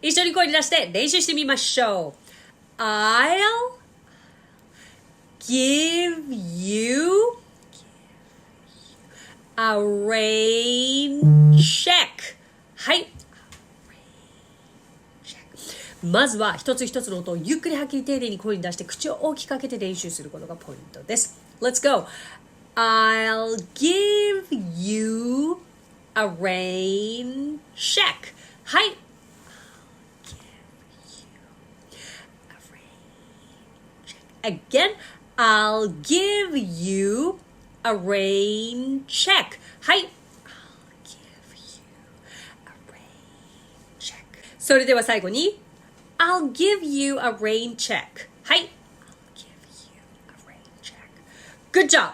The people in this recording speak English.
一緒に声に出して練習してみましょう。I'll give you a rain check. はい。まずは一つ一つの音をゆっくりはっきり丁寧に声に出して口を大きく開けて練習することがポイントです。Let's go. I'll give you a rain check. はい。Again, I'll give you a rain check. はい。I'll give you a rain check. それでは最後にI'll give you a rain check. はい。I'll give you a rain check. Good job!